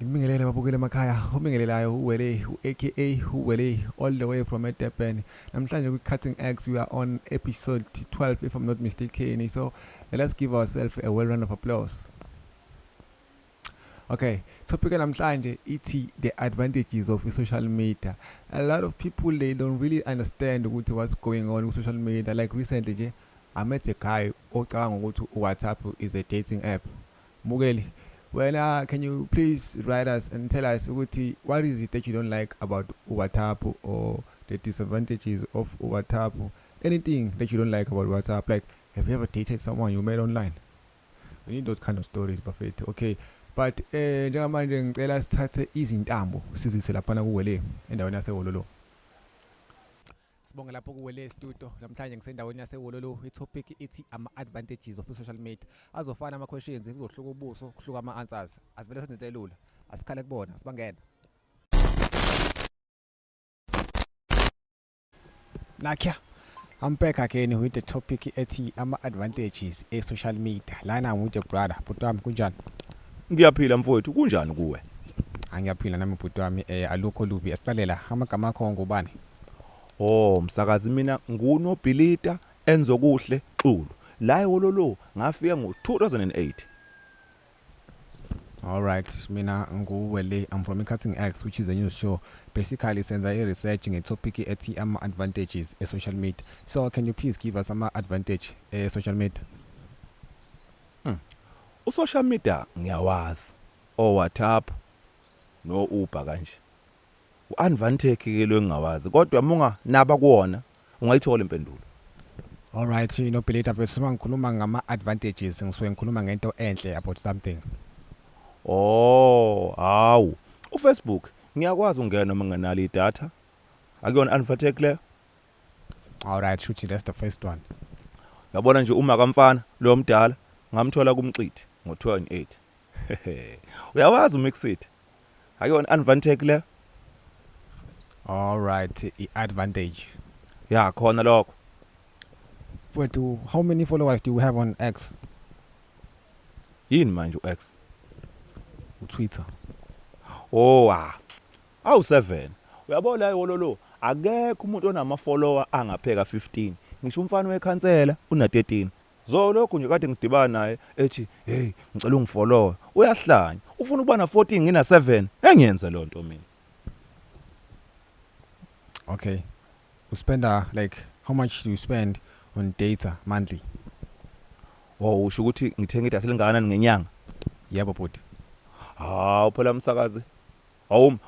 Ngibingelele babukele emakhaya, ubingelelayo uwele, aka uwele, all the way from Durban. Namhlanje kwi-Cutting X, we are on episode 12 if I'm not mistaken. So let's give ourselves a well round of applause. Okay, topic namhlanje iti the advantages of social media. A lot of people they don't really understand what's going on with social media. Like recently, I met a guy ocabanga ukuthi WhatsApp is a dating app. Mugeli, well, can you please write us and tell us ukuthi what is it that you don't like about WhatsApp or the disadvantages of WhatsApp? Anything that you don't like about WhatsApp? Like, have you ever dated someone you met online? We need those kind of stories, Buffett. Okay. But njengamanje ngicela sithathe izintambo sizise lapha kuwele endaweni yaseWololo. Sibonge lapho kuwele studio namhlanje ngisendaweni yaseWololo. I-topic ithi ama-advantages of social media. Azofana ama-questions kuzohluka ubuso kuhluka ama-answers. Asivele senzelula. Asikhale kubona sibangena. Nakya. I'm back again with the topic ethi ama-advantages e-social media. Lana ngikude brother, bhuti wami kunjani? Ngiyaphila mfowethu, kunjani kuwe? Angiyaphila nami bhuti wami, alukho lubi. Asiqalela amagama akho ngubani? Oh, msakazi mina nguNobhilita Enzokuhle Xulu. La eWololo ngafika ngo2008. All right, mina nguwele. I'm from Cutting X, which is a news show. Basically senza research nge-topic ethi ama-advantages e-social media. So can you please give us ama-advantage e-social media? Social media ngiyawazi. WhatsApp no Uber kanje. U-advantage ke lo engawazi, kodwa munga naba kuona ungayithola impendulo. All right, Nobhilita, bese ngikhuluma ngama-advantages, ngisuke ngikhuluma ngento enhle about something. Oh, hawu. uFacebook ngiyakwazi ungena noma ngingenalo idatha. Akuyona advantage le. All right, shuthi that's the first one. Yabona nje uma kamfana lo mdala ngamthola kumcithi ngo2008. Uyawazi uMixit. Akuyona advantage le. All right, i-advantage. Ya khona lokho. But how many followers do you have on X? Yini manje uX? Twitter. Oh, awu7. Uyabona eWololo akekho umuntu onama follower angapheka 15. Ngisho umfana wekhansela una13. Zolokho nje kade ngidibana naye ethi, "Hey, ngicela ungifollow." Uyahlanya. Ufuna ukuba na14 ngina7. Engiyenze lo nto mina. Okay. You spend like how much do you spend on data monthly? Oh, usho ukuthi ngithenga idatha lingakanani ngenyanga? Yebo bhuti. Phela msakazi.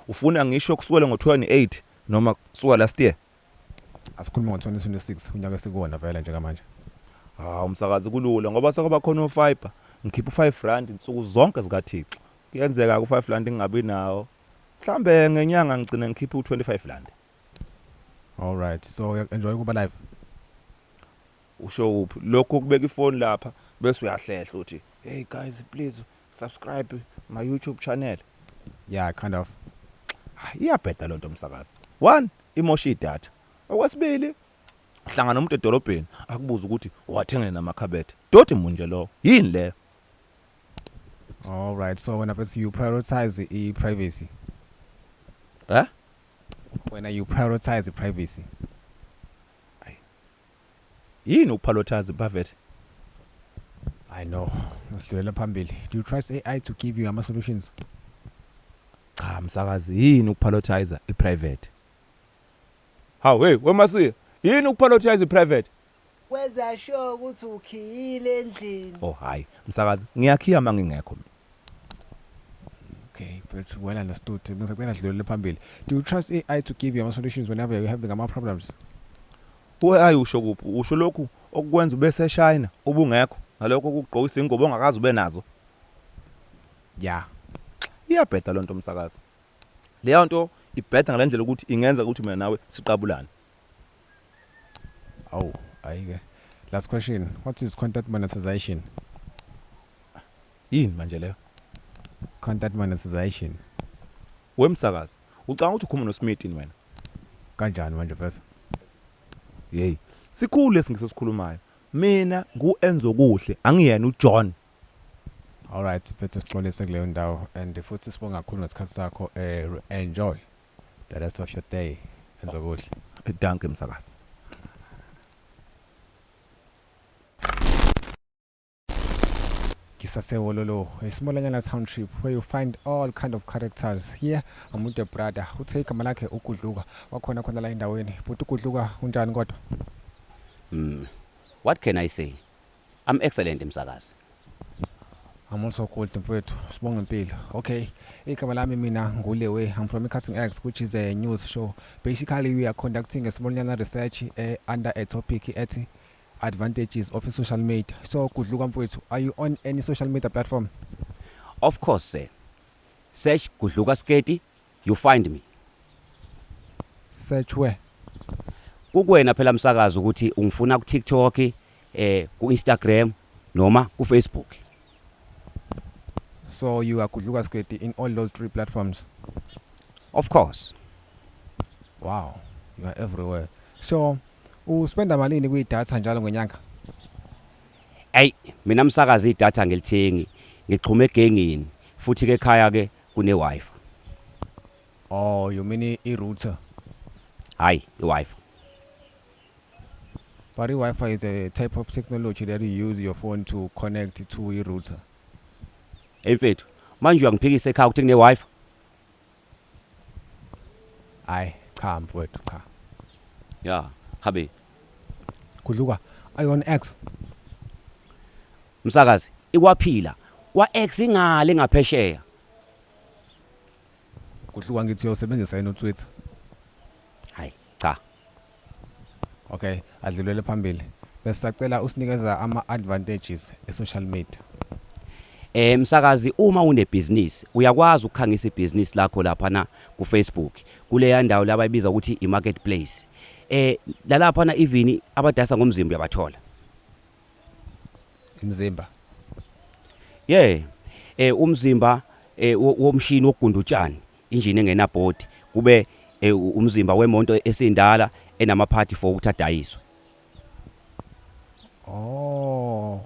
Ufuna ngisho kusukela ngo28 noma kusuka last year? Asikhuluma ngo2026 unyaka esikuwona vele nje manje. Umsakazi kulula ngoba sekuba khona ufiber. Ngikhipha u5 insuku zonke zikaThixo. Kuyenzeka ku5 ngingabi nawo. Mhlambe ngenyanga ngicina ngikhipha u25. All right. So enjoy kuba live. Usho uphi? Lokho kubeka ifoni lapha bese uyahlehla uthi, "Hey guys, please subscribe my YouTube channel." Yeah, kind of. Iyabheda lo nto msakazi. 1, imosha idatha. Okwesibili, hlangana nomuntu edolobheni akubuza ukuthi wathengene namakhabethe. Doti munje lo. Yini le? All right. So when you prioritize privacy. When you prioritize privacy. Yini ukuprioritize private? I know. Ngisidlulela phambili. Do you trust AI to give you ama solutions? Cha msakazi, yini ukuprioritize iprivate? Hey, wemasi, yini ukuprioritize iprivate? Wenza sure ukuthi ukhiyile endlini. Oh hayi, msakazi, ngiyakhiya mangingekho. Okay, but well understood. Ngisacela sidlulele phambili. Do you trust AI to give you ama solutions whenever you're having ama problems? Usho kuphi? Usho lokhu okwenza ube seShayina ubungekho nalokho ukugqokisa ingobo ongakazi ube nazo. Yeah. Iyabheda lo nto msakazi. Leyo nto ibheda ngalendlela ukuthi ingenza ukuthi mina nawe siqabulane. Oh, ayike. Last question. What is content monetization? Yini manje leyo? Content monetization. Wemsakazi, ucanga ukuthi ukhuluma noSmith wena. Kanjani manje first? Hey, sikhulu lesingisikhulumayo. Mina nguEnzokuhle, angiyena uJohn. Alright, mfethu sixolise kuleyo ndawo and futhi sibonga kakhulu ngesikhathi sakho enjoy the rest of your day. Enza kuhle. Danke msakazi. Kisasewololo, a small township where you find all kind of characters. Here, amuntu brother, uthe igama lakhe uKudluka. Wakhona khona la endaweni. But uKudluka unjani kodwa? What can I say? I'm excellent msakazi. I'm also cold mfethu. Sibonga impilo. Okay. Igama lami mina nguLewe. I'm from Cutting X, which is a news show. Basically, we are conducting a small research under a topic at advantages of social media. So, Kudluka mfethu, are you on any social media platform? Of course, sir. Search Kudluka Sketi, you find me. Search where? Kukwena phela msakazi ukuthi ungifuna ku TikTok, ku Instagram noma ku Facebook. So you are Kudluka Sketi in all those 3 platforms? Of course. Wow, you are everywhere. So, uspenda malini kwi-data njalo ngenyanga? Hey, mina msakazi idatha ngilithengi, ngixhume egengini, futhi ke ekhaya ke kune Wi-Fi. Oh, you mean i-router? Hayi, i-Wi-Fi. But Wi-Fi is a type of technology that you use your phone to connect to a router. Hey mfethu, manje uyangiphikisa ekhaya ukuthi kune Wi-Fi? Aye, cha mfowethu, cha. Yeah, habe. Kudluka, are you on X? Msakazi, ikwaphila. Kwa X ingale ngaphesheya. Kudluka ngithi uyosebenzisa yini uTwitter? Hayi, cha. Okay, adlulele phambili. Bese sacela usinikeza ama-advantages e-social media. Msakazi, uma unebusiness uyakwazi ukukhangisa ibusiness lakho lapha na ku Facebook kuleya ndawo labayibiza ukuthi i-marketplace. Lalapha na even abadasa ngomzimba uyabathola. Imzimba. Yeah. Umzimba womshini wokugunda utshani, injini engena board, kube umzimba wemonto esindala enamaphathi for ukuthi adayiswe. Oh.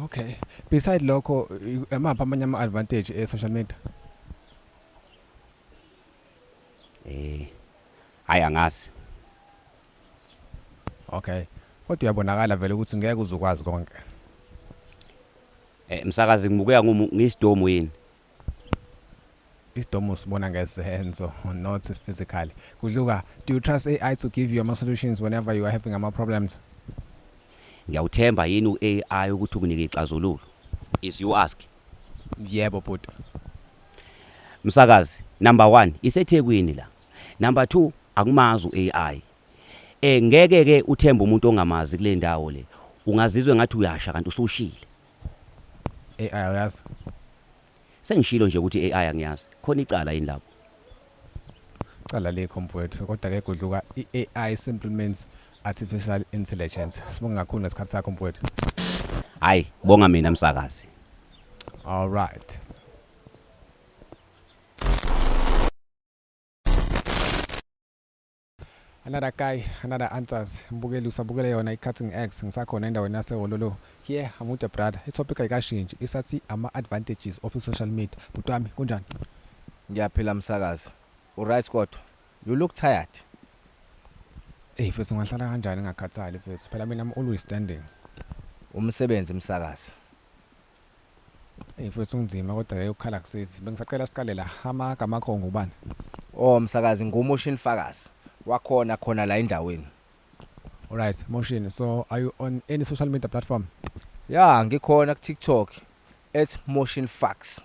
Okay. Beside lokho, amapha amanye ama-advantage e-social media? Hayi angazi. Okay. Kodwa uyabonakala vele ukuthi ngeke uzukwazi konke. Msakazi ngibukeka ngisidomo yini? Isidomo sibona ngesenzo, not physically. Kudluka, do you trust AI to give you solutions whenever you are having problems? Ngiyawuthemba yini u-AI ukuthi ukunike ixazululo? Is you ask? Yebo but. Msakazi, number 1 iseThekwini la. Number 2 akumazi u-AI. Ngeke ke uthemba umuntu ongamazi kule ndawo le. Ungazizwe ngathi uyasha kanti usushile. AI uyazi? Sengishilo nje ukuthi AI angiyazi. Khona icala yini lapho? Cala lekho mfowethu, kodwa ke Kudluka i-AI simply means artificial intelligence. Sibonga kakhulu ngesikhathi sakho mfowethu. Hayi, bonga mina msakazi. All right. Another guy, another answers. Mbukeli usabukele yona i-Cutting X ngisakhona endaweni yaseHololo. Here, amuntu brother. I-topic ayikashintshe. Isathi ama-advantages of social media. Butwami, kunjani? Ngiyaphila msakazi. Alright kodwa. You look tired. Mfethu ngahlala kanjani ngakhathali mfethu. Phela mina I'm always standing. Umsebenzi msakazi. Mfethu unzima kodwa ke ukhala kusisi. Bengisacela siqale la. Amagama akho ngubani? Oh msakazi nguMotion Fakazi. Wakhona khona la endaweni. Alright, Motion. So are you on any social media platform? Yeah, ngikhona ku TikTok @motionfax.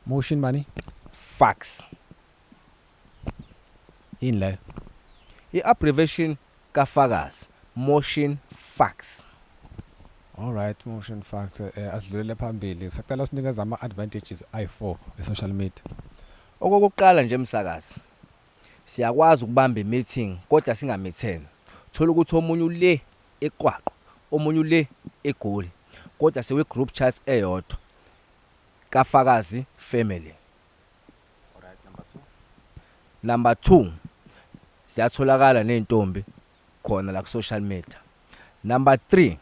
Motion money? Fax. In le. I-abbreviation kaFakazi, Motion Fax. Alright, Motion Facts. Asidlulele phambili. Sacela usinikeza ama-advantages i4 e-social media. Okokuqala nje msakazi. Siyakwazi ukubamba i-meeting kodwa singamitheni. Thola ukuthi omunye ule eQwaqwa, omunye ule eGoli. Kodwa sewe group chats eyodwa. kaFakazi family. Alright, Number 2. Siyatholakala nentombi khona la ku social media. Number 3.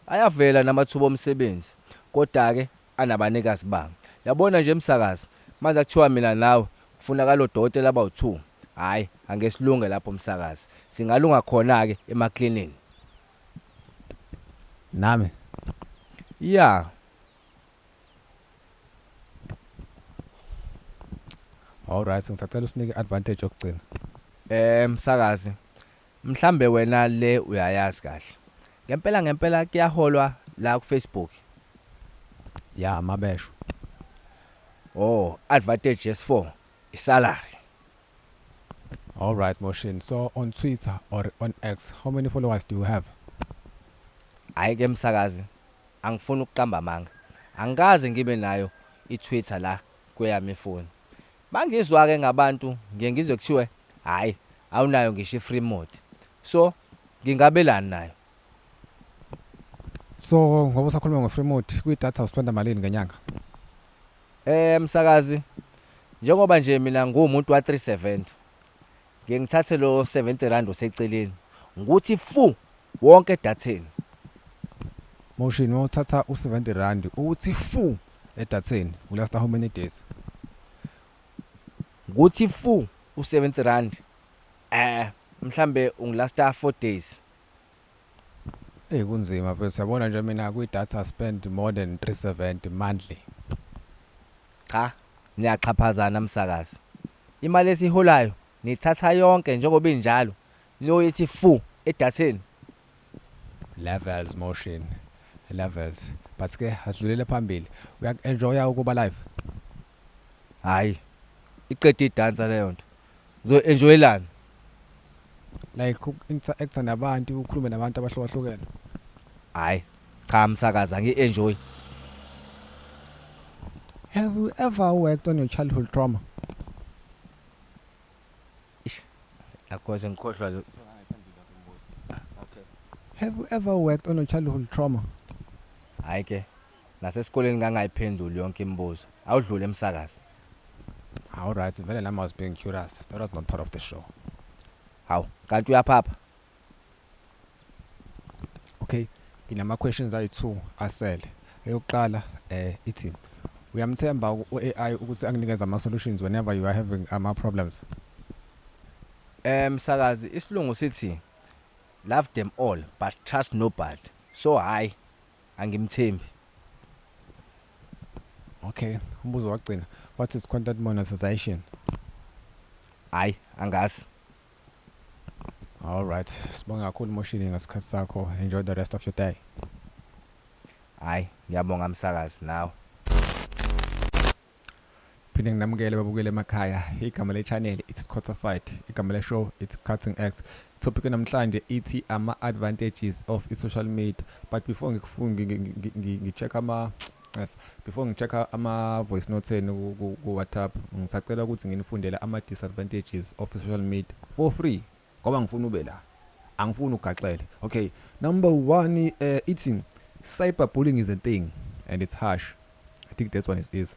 Ayavela namathuba omsebenzi kodwa ke anabanikazi banga. Yabona nje msakazi, manje kuthiwa mina nawe kufunakala odokotela abawu2. Hayi, angesilunge lapho msakazi. Singalunga khona ke emaklinini. nami Yeah. alright ngisacela usinike advantage yokugcina. Msakazi, mhlambe wena le uyayazi kahle. Ngempela kuyaholwa la ku Facebook. Ya mabesho. Oh, advantage yes4 isalary. Alright Motion, so on Twitter or on X how many followers do you have? Hayi ke msakazi, angifuni ukuqamba manga. Angikaze ngibe nayo iTwitter la kweyami ifoni. Mangizwa ke ngabantu ngiye ngizwe kuthiwe hayi awunayo ngisho free mode. So ngingabelani nayo. So ngoba usakhuluma ngo free mode kwi-data uspenda malini ngenyanga? Msakazi, njengoba nje mina ngumuntu wa370 ngiye ngithathe lo 70 rand oseceleni nguthi fu wonke edatheni. Motion uthatha u70 rand uthi fu edatheni ulast how many days? Nguthi fu u70 rand mhlambe ungilasta 4 days. Kunzima but uyabona nje mina kwi-data spend more than 370 monthly. Cha, niyaxhaphazana msakazi. Imali esiholayo nithatha yonke njengoba injalo. Niyoyithi fu edatheni. Levels Motion levels but ke asidlulele phambili uyak-enjoya ukuba live. Hayi, iqeda idansa leyo nto. Zo enjoyelana. Like interact nabantu ukhulume nabantu abahlukahlukene. Hayi, cha msakazi angi-enjoy. Have you ever worked on your childhood trauma? Akhoze ngikhohlwa lo. Have you ever worked on your childhood trauma? Hayi ke, nasesikoleni ngangayiphenduli yonke imibuzo. Awudlule emsakazi. Alright, vele nami I was being curious. That was not part of the show. Hawu, kanti uyaphapha? Okay, nginama questions ayi2 asele. Eyokuqala ithi uyamthemba u-AI ukuthi anginikeze ama solutions whenever you are having ama problems. Msakazi, isilungu sithi love them all but trust nobody. So hayi, angimthembi. Okay, umbuzo wagcina. What is content monetization? Hayi, angazi. Alright, sibonga kakhulu Motion ngesikhathi sakho. Enjoy the rest of your day. Hayi, ngiyabonga msakazi nawe. Phinde nginamukele babukele emakhaya. Igama le channel it's Quantified. Igama le show it's Cutting X. Topic namhlanje ithi ama advantages of social media. But before ngicheck ama before ngicheck ama voice notes ku WhatsApp ngisacela ukuthi nginifundele ama disadvantages of social media for free ngoba ngifuna ube la. Angifuni ugaxele. Okay, number 1 eating cyberbullying is a thing and it's harsh. I think that one is.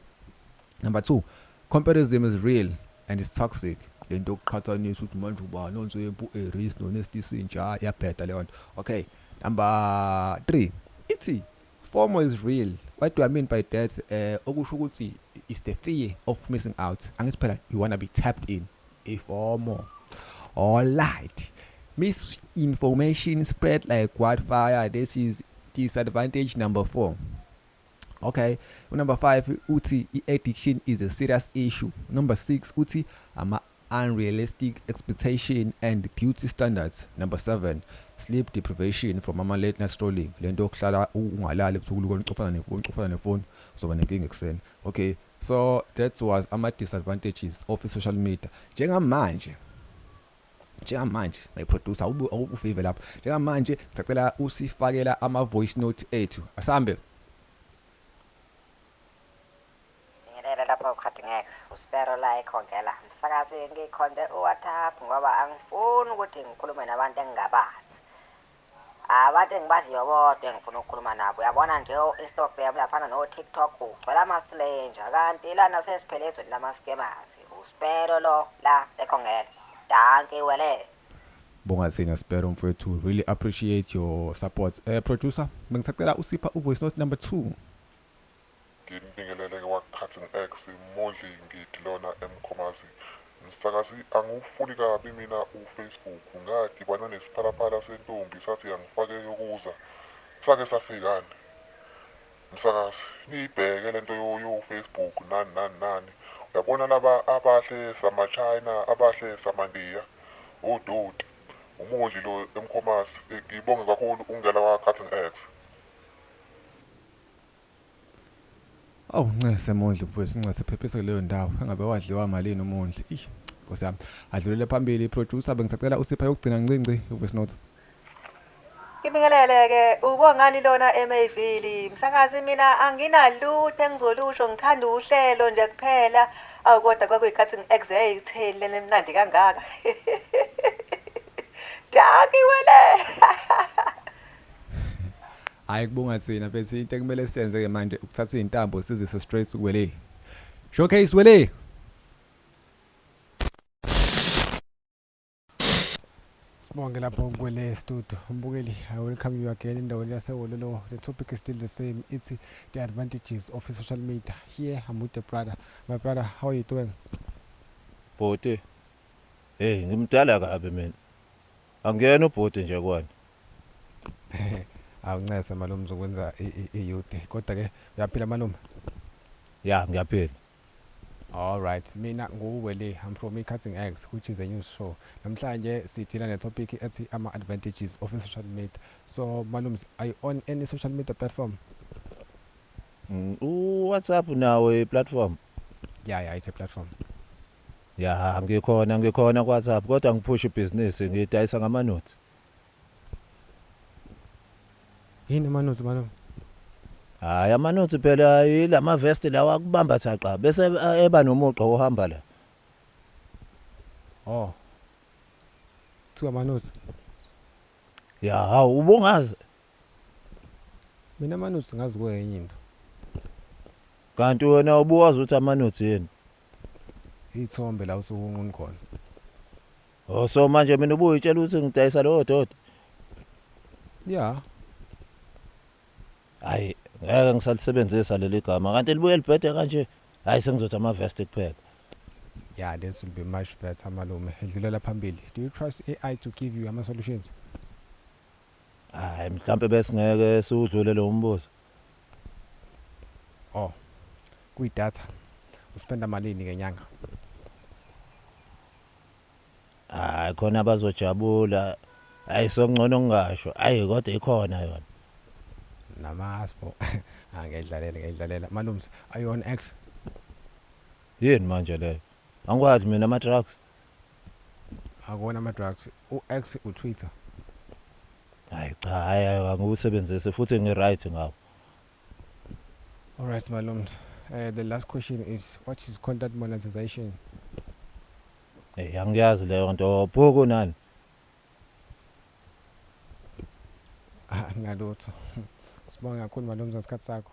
Number 2, comparison is real and it's toxic. Lento oqhathanisa ukuthi manje uba nonzo yempu eReese noNesty Sinja yaphetha leyo nto. Okay, number 3, ithi FOMO is real. What do I mean by that? Okusho ukuthi is the fear of missing out. Angithi phela you want to be tapped in. FOMO. Alright. Misinformation spread like wildfire. This is disadvantage number 4. Okay, number 5 uthi addiction is a serious issue. Number 6 uthi ama unrealistic expectation and beauty standards. Number 7 sleep deprivation from ama late night scrolling. Lento okuhlala ungalali ebusuku ucofana nefoni uzoba nenkinga ekseni. Okay, so that was ama disadvantages of social media. Njengamanje my producer ufive lapha. Njengamanje ngicela usifakela ama voice note ethu. Asambe lapho Cutting X uspero la ekhongela msakazi ngikhonde uWhatsApp ngoba angifuni ukuthi ngikhulume nabantu engingabazi. Abantu engibaziyo bodwa engifuna ukukhuluma nabo. Uyabona nje Instagram laphana no TikTok ugcwala ama stranger kanti lana sesiphelezweni lama scammers. Uspero lo la ekhongela. Danke wele. Bonga sina spero mfowethu, really appreciate your support. Producer, bengisacela usipha voice note number 2. Nginibingelele kwa-Cutting X Modli ngithi lona eMkhomazi. Msakazi angufuni kabi mina uFacebook ngadibana nesiphalaphala sentombi sathi angifake yokuza sake safikani. Msakazi niyibheke lento yo-Facebook nani. Uyabona laba abahle sama-China abahle samandiya udoti umondli lo eMkhomazi. Ngibonge kakhulu ungela kwa-Cutting X. Awu Ncese Mondli mfowethu, Ncese phephise kuleyo ndawo. Engabe wadliwa malini uMondli? Ish, Nkosi yami. Adlulele phambili iproducer bengisacela usipha yokugcina ncinci uvoice note. Ngibingelele-ke ubongani lona eMayville. Msakazi mina anginalutho engizolusho, ngithanda uhlelo nje kuphela. Awu kodwa kwakuyicutting X eyayitheli lena emnandi kangaka. Dakiwele. Hayi kubonga thina bese into ekumele siyenze ke manje ukuthatha izintambo sizise straight kuwele. Showcase wele. Sibonge lapho kuwele studio. Umbukeli, I welcome you again endaweni yaseWololo. The topic is still the same. It's the advantages of social media. Here I'm with the brother. My brother, how are you doing? Bhuti. Hey, ngimdala kabi mina. Angiyena ubhuti nje kwani. Awuncese malume uzokwenza iyouth. Kodwa ke uyaphila malume? Ya, ngiyaphila. All right, mina nguwele. I'm from Cutting X, which is a news show. Namhlanje sithina netopic ethi ama advantages of social media. So malums, are you on any social media platform? WhatsApp nawe platform. Yeah, it's a platform. Ya, ngikhona WhatsApp kodwa ngiphush business ngidayisa ngama notes. Yini manothi malume? Hayi ama notes phela yilama vest lawa kubamba thaqa bese eba nomuqa ohamba la. Oh. Two manothi. Ya, hawu ubungazi. Mina manothi ngazi kwenye into. Kanti wena ubuwazi ukuthi ama notes yini? Ithombe la usuhunquni khona. Oh so manje mina ubuyitshela ukuthi ngidayisa lo dodo. Yeah. Hayi ngeke ngisalisebenzisa leli gama kanti libuye libhede kanje. Hayi sengizothi ama vest kuphela. Yeah, this will be much better malume. Edlulela phambili. Do you trust AI to give you ama solutions? Hayi mhlambe bese ngeke siudlule lo mbuzo. Oh. Kuyidatha. Uspenda malini ngenyanga? Hayi khona bazojabula. Hayi sokungcono ngisho. Hayi kodwa ikhona yona. Namaspo. Ngiyidlalela. Malums, are you on X? Yini manje le? Angikwazi mina ama drugs. Akona ama drugs. X uTwitter. Hayi cha, hayi angiwusebenzise futhi ngiright ngawo. All right, malums. The last question is, what is content monetization? Angiyazi leyo nto bhuku nani? Ngalutho. Sibonga kakhulu malums ngesikhathi sakho.